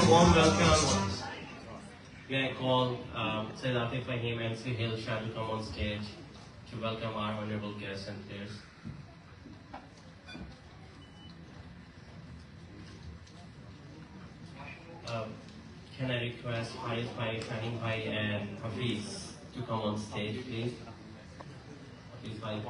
a warm welcome. May I call Sayyid Atif Fahim and Suhail Shah to come on stage to welcome our honorable guests and players. Can I request Farid Bhai, Fahim Bhai and Hafiz to come on stage, please? Hafiz Bhai.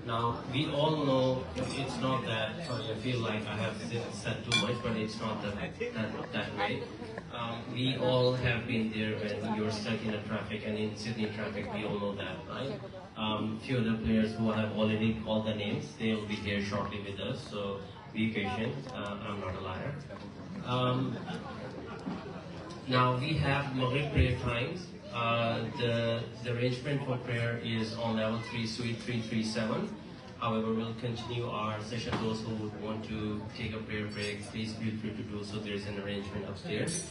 Now, we all know it's not that, sorry, I feel like I have said too much, but it's not that way. We all have been there when you're stuck in a traffic, and in Sydney traffic, we all know that, right? Few other players who have already called the names, they'll be here shortly with us, so be patient, I'm not a liar. Now, we have Maghrib prayer times. The arrangement for prayer is on level 3, suite 337. However, we'll continue our session. Those who would want to take a prayer break, please feel free to do so. There's an arrangement upstairs.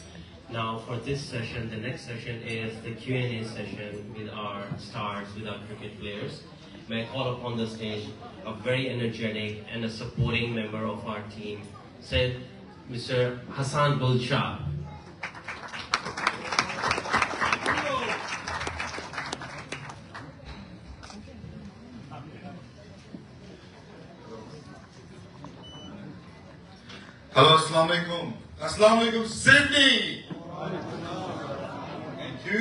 Now, for this session, the next session is the Q&A session with our stars, with our cricket players. May I call upon the stage a very energetic and a supporting member of our team, said Mr. Hassan Bull Shah. Hello, Assalamu alaikum. Assalamu alaikum, Sydney. Thank you.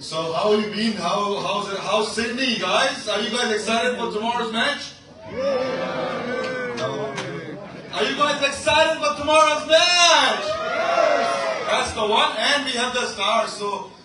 So how have you been? How's Sydney, guys? Are you guys excited for tomorrow's match? No. Are you guys excited for tomorrow's match? That's the one, and we have the stars. So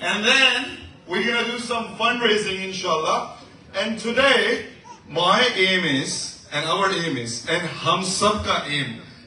And then we're going to do some fundraising, inshallah. And today, my aim is, and our aim is, and hum sab ka aim,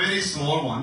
very small one,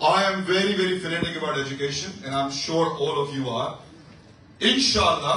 I am very, very fanatic about education, and I'm sure all of you are. Inshallah,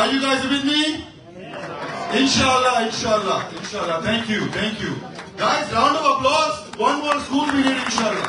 Are you guys with me? Inshallah, inshallah, inshallah. Thank you, thank you. Guys, round of applause. One more school we need, inshallah.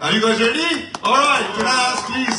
Are you guys ready? All right. Can I ask please?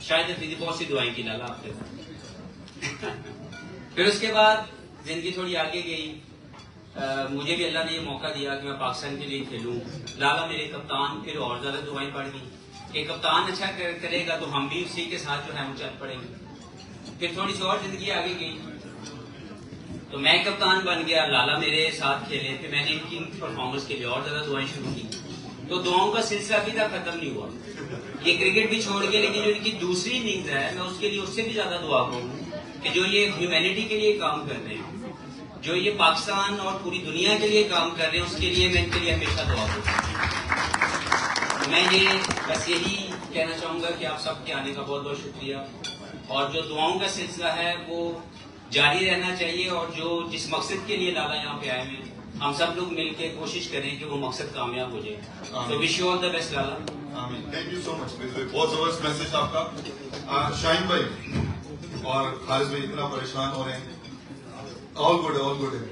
شاہد افریدی بہت سی دعائیں کی لالا آپ کے. پھر اس کے بعد زندگی تھوڑی آگے گئی. مجھے بھی اللہ نے یہ موقع دیا کہ میں پاکستان کے لیے کھیلوں. لالا میرے کپتان، پھر اور زیادہ دعائیں پڑ گئی کہ کپتان اچھا کرے گا تو ہم بھی اسی کے ساتھ جو ہے وہ چل پڑیں گے. پھر تھوڑی سی اور زندگی آگے گئی تو میں کپتان بن گیا، لالا میرے ساتھ کھیلے. پھر میں نے ان کی پرفارمنس کے لیے اور زیادہ دعائیں شروع کی. تو دعاؤں کا سلسلہ ابھی تک ختم نہیں ہوا. یہ کرکٹ بھی چھوڑ کے، لیکن جو ان کی دوسری اننگز ہے میں اس کے لیے اس سے بھی زیادہ دعا کروں کہ جو یہ ہیومینٹی کے لیے کام کر رہے ہیں، جو یہ پاکستان اور پوری دنیا کے لیے کام کر رہے ہیں، اس کے لیے میں ان کے لیے ہمیشہ دعا کروں. میں یہ بس یہی کہنا چاہوں گا کہ آپ سب کے آنے کا بہت بہت شکریہ. اور جو دعاؤں کا سلسلہ ہے وہ جاری رہنا چاہیے. اور جو جس مقصد کے لیے لالا یہاں پہ آئے ہیں، ہم سب لوگ مل کے کوشش کریں کہ وہ مقصد کامیاب ہو جائے. تو wish you all the best لالا. Thank you so much. بہت زبردست میسج آپ کا. شاہین بھائی اور حارث بھائی اتنا پریشان ہو رہے ہیں. آل گڈ ہے.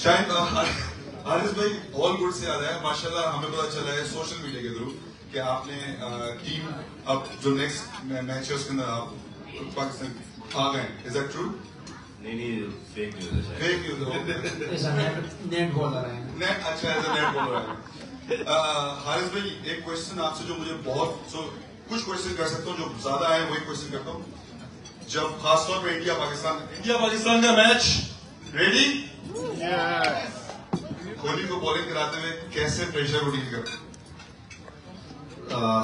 شاہین حارث بھائی آل گڈ سے یاد ہے، ماشاء اللہ ہمیں پتا چلا ہے سوشل میڈیا کے تھرو کہ آپ نے ٹیم اب جو نیکسٹ میچ ہے اس کے اندر آپ پاکستان آ گئے. Is that true? نہیں فیک نیوز ہے. فیک نیوز نیٹ بولر ہے. نیٹ. اچھا ایز اے نیٹ بولر ہے. حارث بھائی ایک کوشچن آپ سے جو مجھے بہت کچھ کوشچن کر سکتا ہوں، جو زیادہ ہے وہی کوشچن کرتا ہوں. جب خاص طور پہ انڈیا پاکستان کا میچ ریڈی، کوہلی کو بالنگ کراتے ہوئے کیسے پریشر کو ڈیل کرتے ہیں؟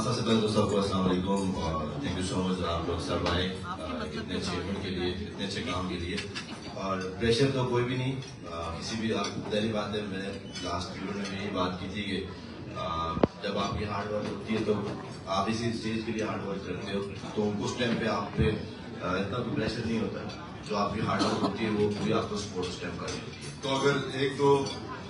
سب سے پہلے تو سب کو السلام علیکم اور تھینک یو سو مچ آپ لوگ سب آئے اتنے اچھے ایونٹ کے لیے، اتنے اچھے کام کے لیے. اور پریشر تو کوئی بھی نہیں. کسی بھی آپ پہلی بات ہے، میں نے لاسٹ ویڈیو میں بھی یہی بات کی تھی کہ جب آپ کی ہارڈ ورک ہوتی ہے تو آپ اسی اسٹیج کے لیے ہارڈ ورک کرتے ہو، تو اس ٹائم پہ آپ پہ اتنا کوئی پریشر نہیں ہوتا. جو آپ کی ہارڈ ورک ہوتی ہے وہ پوری آپ کو سپورٹ اس ٹائم کرنی ہوتی ہے. تو اگر ایک دو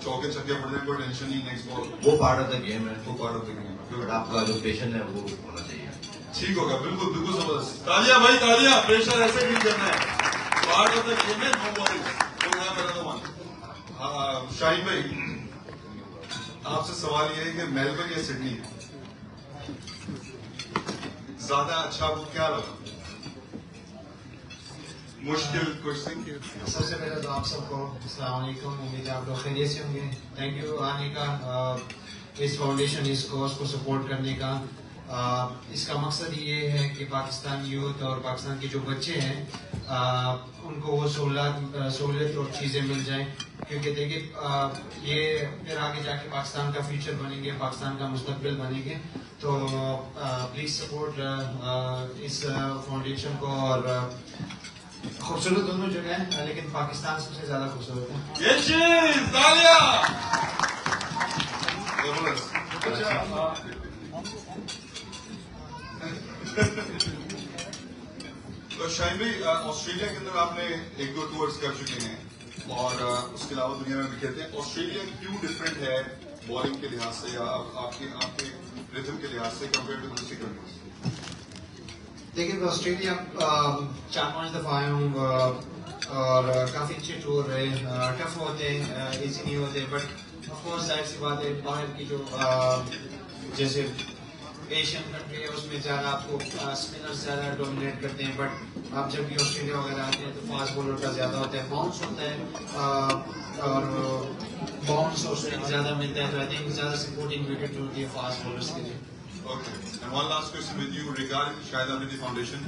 چوکے چھکے پڑنے کو ٹینشن نہیں، نیکسٹ بال وہ پارٹ آف دا گیم ہے. وہ part of the game. But آپ کا جو پیشن ہے وہ ہونا چاہیے. ٹھیک ہوگا. بالکل زبردست. تالیاں بھائی تالیاں. پریشر ایسے ڈیل کرنا ہے. پارٹ آف دا گیم ہے. نو ورریز. شاہین بھائی آپ سے سوال یہ ہے کہ میلبرن یا سڈنی زیادہ اچھا آپ کو کیا لگا؟ مشکل کوشچن. سب سے پہلے تو آپ سب کو السلام علیکم. امید ہے آپ لوگ خیریت سے ہوں گے. تھینک یو آنے کا، اس فاؤنڈیشن اس کوز کو سپورٹ کرنے کا. اس کا مقصد یہ ہے کہ پاکستان یوتھ اور پاکستان کے جو بچے ہیں ان کو وہ سہولت اور چیزیں مل جائیں. کیونکہ دیکھیے یہ پھر آگے جا کے پاکستان کا فیوچر بنیں گے، پاکستان کا مستقبل بنیں گے. تو پلیز سپورٹ اس فاؤنڈیشن کو. اور خوبصورت دونوں جگہ ہیں لیکن پاکستان سب سے زیادہ خوبصورت ہے. یہ چیز تالیاں. تو شاہین بھائی آسٹریلیا کے اندر آپ نے ایک دو ٹورز کر چکے ہیں اور اس کے علاوہ دنیا میں بھی کھیلتے ہیں. آسٹریلیا کیوں ڈفرینٹ ہے بالنگ کے لحاظ سے یا آپ کے ریتم کے لحاظ سے کمپیئر ٹو دوسری کنٹریز؟ دیکھیے آسٹریلیا 4-5 دفعہ آیا ہوں اور کافی اچھے ٹور رہے. ٹف ہوتے ہیں، ایزی نہیں ہوتے، بٹ آف کورس ظاہر سی بات ہے باہر کی جو جیسے ایشین کنٹری ہے اس میں زیادہ آپ کو اسپنر زیادہ ڈومینیٹ کرتے ہیں. بٹ آپ جب بھی آسٹریلیا وغیرہ آتے ہیں تو فاسٹ بولر کا زیادہ ہوتا ہے، باؤنس ہوتا ہے اور باؤنس اور اسپن زیادہ ملتا ہے. تو آئی تھنک زیادہ سپورٹنگ وکٹ ہوتی ہے فاسٹ بولرس کے لیے. Okay. And one last question with you regarding Shahid Afridi foundation.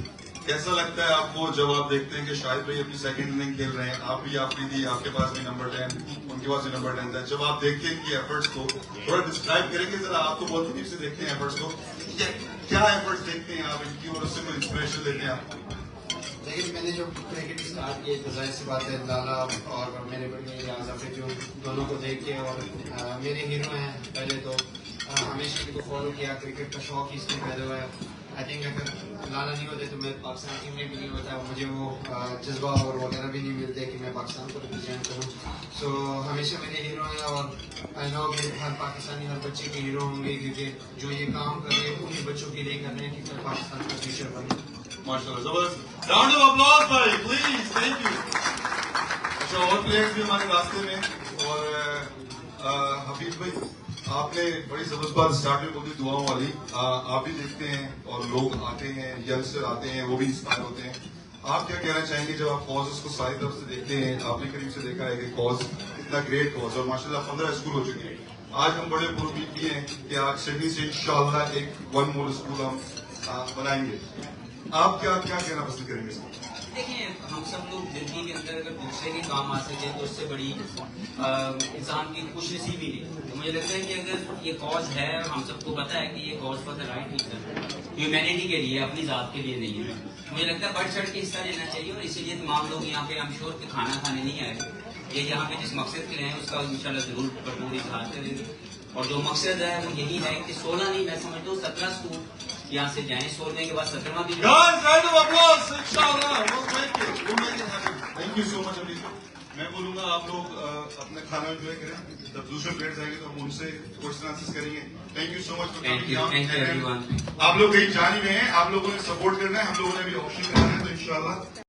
کیسا لگتا ہے آپ کو جب آپ دیکھتے ہیں کہ شاہد بھائی اپنی سیکنڈ اننگ کھیل رہے ہیں، آپ بھی آفریدی، آپ کے پاس بھی نمبر 10، ان کے پاس بھی نمبر 10 ہے. جب آپ دیکھتے ہیں ان کی ایفرٹس کو تھوڑا ڈسکرائب کریں گے ذرا. آپ تو بہت قریب سے دیکھتے ہیں ایفرٹس کو، کیا ایفرٹس دیکھتے ہیں آپ ان کی اور اس سے کوئی انسپریشن لیتے ہیں آپ؟ لیکن میں نے جو کرکٹ اسٹارٹ کی تو ظاہر سی بات ہے لالا اور میرے بڑے ریاض افریدی دونوں کو دیکھ کے، اور میرے ہیرو ہیں پہلے تو ہمیشہ ان کو فالو کیا. کرکٹ کا شوق ہی اس میں پیدا ہوا ہے. آئی تھنک اگر لالا نہیں ہوتے تو میں پاکستان ٹیم میں بھی نہیں ہوتا، مجھے وہ جذبہ اور وغیرہ بھی نہیں ملتے کہ میں پاکستان کو ریپرزینٹ کروں. سو ہمیشہ میرے ہیرو ہیں اور آئی نو کہ ہر پاکستانی ہر بچے کے ہیرو ہوں گے، کیونکہ جو یہ کام کر رہے ہیں انہیں بچوں کے لیے کر رہے ہیں کہ پاکستان کا فیوچر بنے. ماشاءاللہ زبردست. راؤنڈ آف اپلوز بھائی پلیز. Thank you. اچھا اور پلیئرز بھی ہمارے راستے میں، اور حفیظ بھائی آپ نے بڑی زبردست بات اسٹارٹ میں بولی دعاؤں والی. آپ بھی دیکھتے ہیں اور لوگ آتے ہیں, ینگسٹر آتے ہیں, وہ بھی انسپائر ہوتے ہیں. آپ کیا کہنا چاہیں گے جب آپ کازز کو ساری طرف سے دیکھتے ہیں؟ آپ نے قریب سے دیکھا ہے کہ کاز اتنا گریٹ کاز, اور ماشاء اللہ 15 اسکول ہو چکے ہیں. آج ہم بڑے پرامید بھی ہیں کہ آج سڈنی سے انشاءاللہ ایک 1 مور اسکول ہم بنائیں گے. آپ کیا کہنا پسند کریں گے؟ دیکھیں, ہم سب لوگ زندگی کے اندر اگر دوسرے کے کام آ سکے تو اس سے بڑی انسان کی خوش نصیبی نہیں. تو مجھے لگتا ہے کہ اگر یہ کاز ہے, ہم سب کو پتا ہے کہ یہ cause for the right reason, humanity کے لیے, اپنی ذات کے لیے نہیں ہے. مجھے لگتا ہے بڑھ چڑھ کے حصہ لینا چاہیے, اور اسی لیے تمام لوگ یہاں پہ ہم شور کے کھانا کھانے نہیں آئے. یہ یہاں پہ جس مقصد کے لیے ہیں اس کا انشاءاللہ ضرور بھرپور اظہار کریں گے. اور جو مقصد ہے وہ یہی ہے کہ 16 نہیں, میں سمجھتا ہوں 17 اسکول یہاں سے جائیں, 16 کے بعد 17واں بھی. تھینک یو سو مچ ابھی. میں بولوں گا آپ لوگ اپنے کھانا انجوائے کریں, جب دوسرے پلیٹ آئیں گے تو ہم ان سے کوشچن آنسر کریں گے. Thank you so much. Thank you every one. آپ لوگ کہیں جا نہیں رہے ہیں, آپ لوگوں نے سپورٹ کرنا ہے, ہم لوگوں نے بھی آپشن کرنا ہے, تو انشاءاللہ